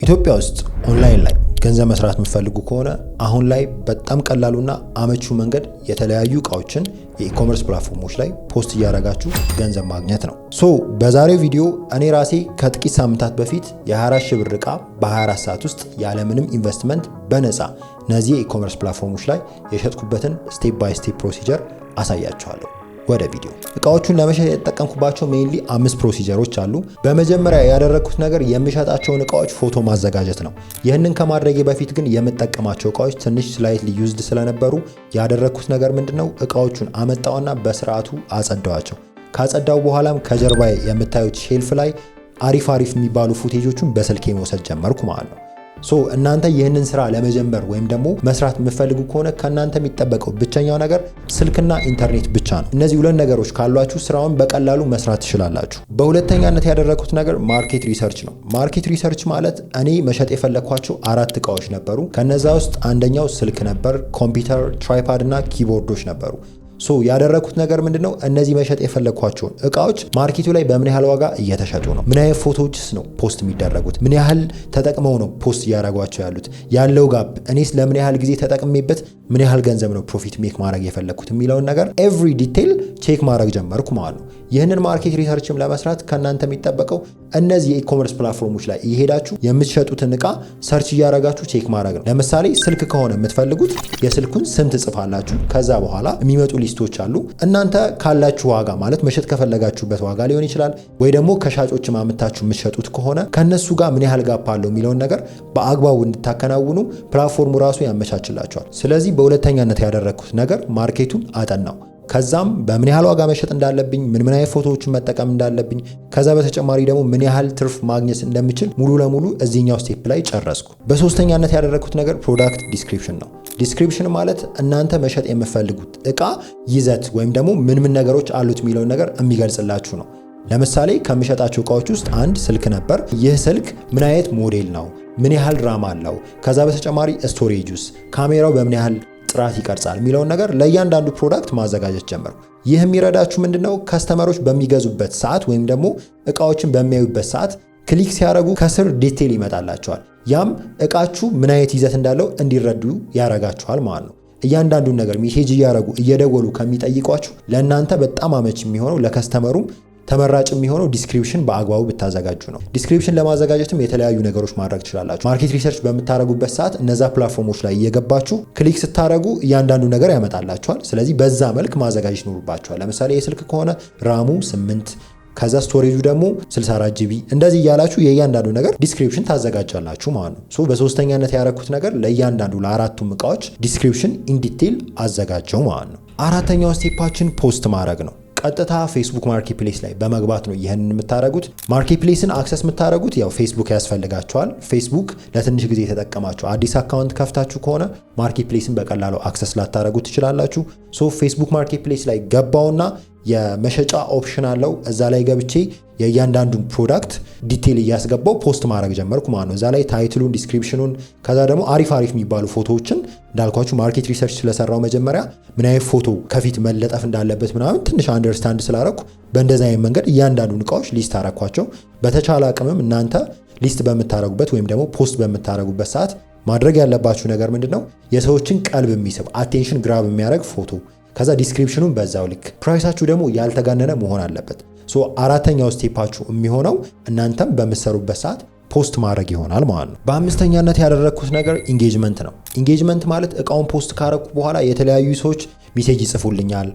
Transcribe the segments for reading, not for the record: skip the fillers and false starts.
ኢትዮጵያ ውስጥ ኦንላይን ላይ ገንዘብ መስራት የምትፈልጉ ከሆነ አሁን ላይ በጣም ቀላሉና አመቺው መንገድ የተለያዩ እቃዎችን የኢኮመርስ ፕላትፎርሞች ላይ ፖስት እያደረጋችሁ ገንዘብ ማግኘት ነው። በዛሬው ቪዲዮ እኔ ራሴ ከጥቂት ሳምንታት በፊት የ24 ሺህ ብር እቃ በ24 ሰዓት ውስጥ ያለምንም ኢንቨስትመንት በነፃ እነዚህ የኢኮመርስ ፕላትፎርሞች ላይ የሸጥኩበትን ስቴፕ ባይ ስቴፕ ፕሮሲጀር አሳያችኋለሁ። ወደ ቪዲዮ እቃዎቹን ለመሸጥ የተጠቀምኩባቸው ሜንሊ 5 ፕሮሲጀሮች አሉ። በመጀመሪያ ያደረኩት ነገር የምሸጣቸውን እቃዎች ፎቶ ማዘጋጀት ነው። ይህንን ከማድረጌ በፊት ግን የምጠቀማቸው እቃዎች ትንሽ ስላይትሊ ዩዝድ ስለነበሩ ያደረኩት ነገር ምንድነው እቃዎቹን አመጣውና በስርዓቱ አጸዳዋቸው። ካጸዳው በኋላም ከጀርባ የምታዩት ሼልፍ ላይ አሪፍ የሚባሉ ፉቴጆቹን በስልኬ መውሰድ ጀመርኩ ማለት ነው። እናንተ ይህንን ስራ ለመጀመር ወይም ደግሞ መስራት የምትፈልጉ ከሆነ ከናንተ የሚጠበቀው ብቸኛው ነገር ስልክና ኢንተርኔት ብቻ ነው። እነዚህ ሁለት ነገሮች ካሏችሁ ስራውን በቀላሉ መስራት ትችላላችሁ። በሁለተኛነት ያደረኩት ነገር ማርኬት ሪሰርች ነው። ማርኬት ሪሰርች ማለት እኔ መሸጥ የፈለኳቸው 4 እቃዎች ነበሩ። ከነዛ ውስጥ አንደኛው ስልክ ነበር፣ ኮምፒውተር፣ ትራይፓድ እና ኪቦርዶች ነበሩ። ያደረኩት ነገር ምንድነው እነዚህ መሸጥ የፈለኳቸውን እቃዎች ማርኬቱ ላይ በምን ያህል ዋጋ እየተሸጡ ነው፣ ምን ያህል ፎቶዎችስ ነው ፖስት የሚደረጉት፣ ምን ያህል ተጠቅመው ነው ፖስት እያደረጓቸው ያሉት፣ ያለው ጋፕ እኔስ ለምን ያህል ጊዜ ተጠቅሜበት ምን ያህል ገንዘብ ነው ፕሮፊት ሜክ ማድረግ የፈለኩት የሚለውን ነገር ኤቭሪ ዲቴል ቼክ ማድረግ ጀመርኩ ማለት ነው። ይህንን ማርኬት ሪሰርችም ለመስራት ከናንተ የሚጠበቀው እነዚህ የኢኮመርስ ፕላትፎርሞች ላይ እየሄዳችሁ የምትሸጡትን እቃ ሰርች እያደረጋችሁ ቼክ ማድረግ ነው። ለምሳሌ ስልክ ከሆነ የምትፈልጉት የስልኩን ስም ትጽፋላችሁ። ከዛ በኋላ የሚመጡ ሊስቶች አሉ። እናንተ ካላችሁ ዋጋ ማለት መሸጥ ከፈለጋችሁበት ዋጋ ሊሆን ይችላል፣ ወይ ደግሞ ከሻጮች ማምታችሁ የምትሸጡት ከሆነ ከነሱ ጋር ምን ያህል ጋፕ አለው የሚለውን ነገር በአግባቡ እንድታከናውኑ ፕላትፎርሙ ራሱ ያመቻችላችኋል። ስለዚህ በሁለተኛነት ያደረኩት ነገር ማርኬቱን አጠናው። ከዛም በምን ያህል ዋጋ መሸጥ እንዳለብኝ፣ ምን አይነት ፎቶዎችን መጠቀም እንዳለብኝ፣ ከዛ በተጨማሪ ደግሞ ምን ያህል ትርፍ ማግኘት እንደምችል ሙሉ ለሙሉ እዚህኛው ስቴፕ ላይ ጨረስኩ። በሶስተኛነት ያደረኩት ነገር ፕሮዳክት ዲስክሪፕሽን ነው። ዲስክሪፕሽን ማለት እናንተ መሸጥ የምትፈልጉት እቃ ይዘት ወይም ደግሞ ምን ነገሮች አሉት የሚለውን ነገር የሚገልጽላችሁ ነው። ለምሳሌ ከምሸጣቸው እቃዎች ውስጥ አንድ ስልክ ነበር። ይህ ስልክ ምን አይነት ሞዴል ነው፣ ምን ያህል ራም አለው፣ ከዛ በተጨማሪ ስቶሬጁስ፣ ካሜራው በምን ያህል ጥራት ይቀርጻል የሚለውን ነገር ለእያንዳንዱ ፕሮዳክት ማዘጋጀት ጀመርኩ። ይህ የሚረዳችሁ ምንድነው ከስተመሮች በሚገዙበት ሰዓት ወይም ደግሞ እቃዎችን በሚያዩበት ሰዓት ክሊክ ሲያደርጉ ከስር ዲቴል ይመጣላቸዋል። ያም እቃችሁ ምን አይነት ይዘት እንዳለው እንዲረዱ ያረጋችኋል ማለት ነው። እያንዳንዱን ነገር ሜሴጅ እያደረጉ እየደወሉ ከሚጠይቋችሁ ለእናንተ በጣም አመች የሚሆነው ለከስተመሩም ተመራጭ የሚሆነው ዲስክሪፕሽን በአግባቡ ብታዘጋጁ ነው። ዲስክሪፕሽን ለማዘጋጀትም የተለያዩ ነገሮች ማድረግ ትችላላችሁ። ማርኬት ሪሰርች በምታደርጉበት ሰዓት እነዛ ፕላትፎርሞች ላይ እየገባችሁ ክሊክ ስታደርጉ እያንዳንዱ ነገር ያመጣላችኋል። ስለዚህ በዛ መልክ ማዘጋጀት ይኖርባችኋል። ለምሳሌ የስልክ ከሆነ ራሙ 8 ከዛ ስቶሬጁ ደግሞ 64 ጂቢ እንደዚህ እያላችሁ የእያንዳንዱ ነገር ዲስክሪፕሽን ታዘጋጃላችሁ ማለት ነው። በሶስተኛነት ያደረኩት ነገር ለእያንዳንዱ ለአራቱም እቃዎች ዲስክሪፕሽን ኢን ዲቴል አዘጋጀው ማለት ነው። አራተኛው ስቴፓችን ፖስት ማድረግ ነው። ቀጥታ ፌስቡክ ማርኬትፕሌስ ላይ በመግባት ነው ይህንን የምታደርጉት። ማርኬትፕሌስን አክሰስ የምታደርጉት ያው ፌስቡክ ያስፈልጋቸዋል። ፌስቡክ ለትንሽ ጊዜ የተጠቀማችሁ አዲስ አካውንት ከፍታችሁ ከሆነ ማርኬትፕሌስን በቀላሉ አክሰስ ላታደርጉት ትችላላችሁ። ፌስቡክ ማርኬትፕሌስ ላይ ገባውና የመሸጫ ኦፕሽን አለው። እዛ ላይ ገብቼ የእያንዳንዱን ፕሮዳክት ዲቴል እያስገባው ፖስት ማድረግ ጀመርኩ ማለት ነው። እዛ ላይ ታይትሉን፣ ዲስክሪፕሽኑን ከዛ ደግሞ አሪፍ የሚባሉ ፎቶዎችን እንዳልኳችሁ ማርኬት ሪሰርች ስለሰራው መጀመሪያ ምን አይነት ፎቶ ከፊት መለጠፍ እንዳለበት ምናምን ትንሽ አንደርስታንድ ስላረኩ በእንደዛ አይነት መንገድ እያንዳንዱን እቃዎች ሊስት አረኳቸው። በተቻለ አቅምም እናንተ ሊስት በምታረጉበት ወይም ደግሞ ፖስት በምታረጉበት ሰዓት ማድረግ ያለባችሁ ነገር ምንድነው የሰዎችን ቀልብ የሚስብ አቴንሽን ግራብ የሚያደርግ ፎቶ፣ ከዛ ዲስክሪፕሽኑን በዛው ልክ፣ ፕራይሳችሁ ደግሞ ያልተጋነነ መሆን አለበት። አራተኛው ስቴፓችሁ የሚሆነው እናንተም በምትሰሩበት ሰዓት ፖስት ማድረግ ይሆናል ማለት ነው። በአምስተኛነት ያደረኩት ነገር ኢንጌጅመንት ነው። ኢንጌጅመንት ማለት እቃውን ፖስት ካረኩ በኋላ የተለያዩ ሰዎች ሜሴጅ ይጽፉልኛል።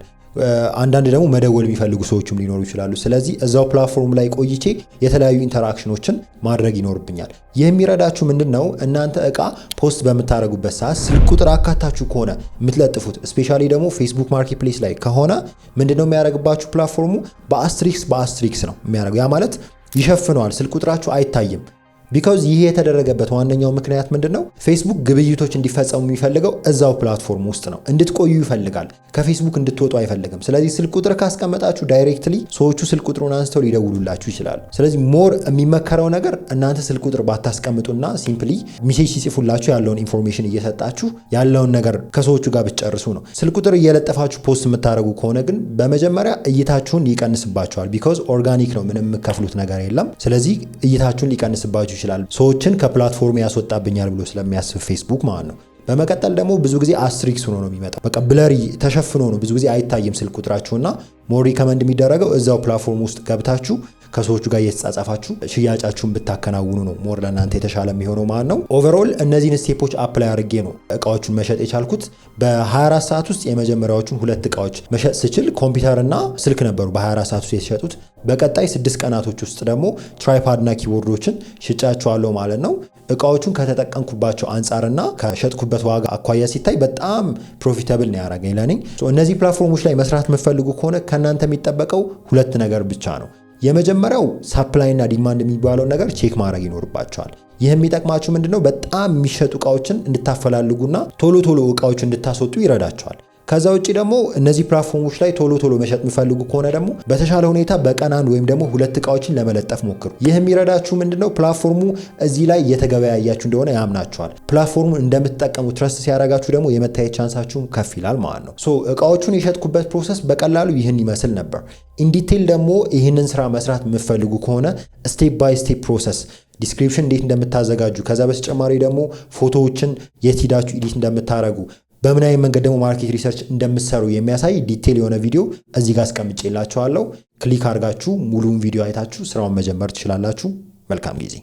አንዳንድ ደግሞ መደወል የሚፈልጉ ሰዎችም ሊኖሩ ይችላሉ። ስለዚህ እዛው ፕላትፎርም ላይ ቆይቼ የተለያዩ ኢንተራክሽኖችን ማድረግ ይኖርብኛል። ይህ የሚረዳችሁ ምንድነው እናንተ እቃ ፖስት በምታደርጉበት ሰዓት ስልክ ቁጥር አካታችሁ ከሆነ የምትለጥፉት ስፔሻሊ ደግሞ ፌስቡክ ማርኬትፕሌስ ላይ ከሆነ ምንድነው የሚያደርግባችሁ ፕላትፎርሙ በአስትሪክስ ነው የሚያደርገው። ያ ማለት ይሸፍነዋል፣ ስልክ ቁጥራችሁ አይታይም። ቢካዝ ይሄ የተደረገበት ዋነኛው ምክንያት ምንድነው ፌስቡክ ግብይቶች እንዲፈጸሙ የሚፈልገው እዛው ፕላትፎርም ውስጥ ነው። እንድትቆዩ ይፈልጋል፣ ከፌስቡክ እንድትወጡ አይፈልግም። ስለዚህ ስልክ ቁጥር ካስቀመጣችሁ ዳይሬክትሊ ሰዎቹ ስልክ ቁጥሩን አንስተው ሊደውሉላችሁ ይችላሉ። ስለዚህ ሞር የሚመከረው ነገር እናንተ ስልክ ቁጥር ባታስቀምጡና ሲምፕሊ ሜሴጅ ሲጽፉላችሁ ያለውን ኢንፎርሜሽን እየሰጣችሁ ያለውን ነገር ከሰዎቹ ጋር ብትጨርሱ ነው። ስልክ ቁጥር እየለጠፋችሁ ፖስት የምታደርጉ ከሆነ ግን በመጀመሪያ እይታችሁን ይቀንስባችኋል። ቢካዝ ኦርጋኒክ ነው፣ ምንም የምከፍሉት ነገር የለም። ስለዚህ እይታችሁን ሊቀንስባችሁ ሊኖራችሁ ይችላል፣ ሰዎችን ከፕላትፎርም ያስወጣብኛል ብሎ ስለሚያስብ ፌስቡክ ማለት ነው። በመቀጠል ደግሞ ብዙ ጊዜ አስትሪክስ ሆኖ ነው የሚመጣው። በቃ ብለሪ ተሸፍኖ ነው ብዙ ጊዜ አይታይም ስልክ ቁጥራችሁና ሞር ሪከመንድ የሚደረገው እዛው ፕላትፎርም ውስጥ ገብታችሁ ከሰዎቹ ጋር እየተጻጻፋችሁ ሽያጫችሁን ብታከናውኑ ነው ሞር ለእናንተ የተሻለ የሚሆነው ማለት ነው። ኦቨርኦል እነዚህን ስቴፖች አፕላይ አድርጌ ነው እቃዎቹን መሸጥ የቻልኩት። በ24 ሰዓት ውስጥ የመጀመሪያዎቹን 2 እቃዎች መሸጥ ስችል ኮምፒውተርና ስልክ ነበሩ በ24 ሰዓት ውስጥ የተሸጡት። በቀጣይ 6 ቀናቶች ውስጥ ደግሞ ትራይፓድና ኪቦርዶችን ሽጫቸዋለሁ ማለት ነው። እቃዎቹን ከተጠቀምኩባቸው አንጻርና ከሸጥኩበት ዋጋ አኳያ ሲታይ በጣም ፕሮፊታብል ነው ያደረገኝ ለኔ። እነዚህ ፕላትፎርሞች ላይ መስራት የምትፈልጉ ከሆነ ከእናንተ የሚጠበቀው 2 ነገር ብቻ ነው። የመጀመሪያው ሳፕላይ እና ዲማንድ የሚባለው ነገር ቼክ ማድረግ ይኖርባቸዋል። ይህ የሚጠቅማችሁ ምንድነው? በጣም የሚሸጡ እቃዎችን እንድታፈላልጉና ቶሎ ቶሎ እቃዎችን እንድታስወጡ ይረዳቸዋል። ከዛ ውጪ ደግሞ እነዚህ ፕላትፎርሞች ላይ ቶሎ ቶሎ መሸጥ የሚፈልጉ ከሆነ ደግሞ በተሻለ ሁኔታ በቀን 1 ወይም ደግሞ 2 እቃዎችን ለመለጠፍ ሞክሩ። ይህ የሚረዳችሁ ምንድነው? ፕላትፎርሙ እዚህ ላይ እየተገበያያችሁ እንደሆነ ያምናችኋል። ፕላትፎርሙን እንደምትጠቀሙ ትረስት ሲያደርጋችሁ ደግሞ የመታየት ቻንሳችሁን ከፍ ይላል ማለት ነው። እቃዎቹን የሸጥኩበት ፕሮሰስ በቀላሉ ይህን ይመስል ነበር። ኢንዲቴል ደግሞ ይህንን ስራ መስራት የምትፈልጉ ከሆነ ስቴፕ ባይ ስቴፕ ፕሮሰስ ዲስክሪፕሽን እንዴት እንደምታዘጋጁ፣ ከዛ በተጨማሪ ደግሞ ፎቶዎችን የት ሄዳችሁ ኤዲት እንደምታረጉ፣ በምን አይነት መንገድ ደግሞ ማርኬት ሪሰርች እንደምትሰሩ የሚያሳይ ዲቴል የሆነ ቪዲዮ እዚህ ጋር አስቀምጬላችኋለሁ። ክሊክ አድርጋችሁ ሙሉውን ቪዲዮ አይታችሁ ስራውን መጀመር ትችላላችሁ። መልካም ጊዜ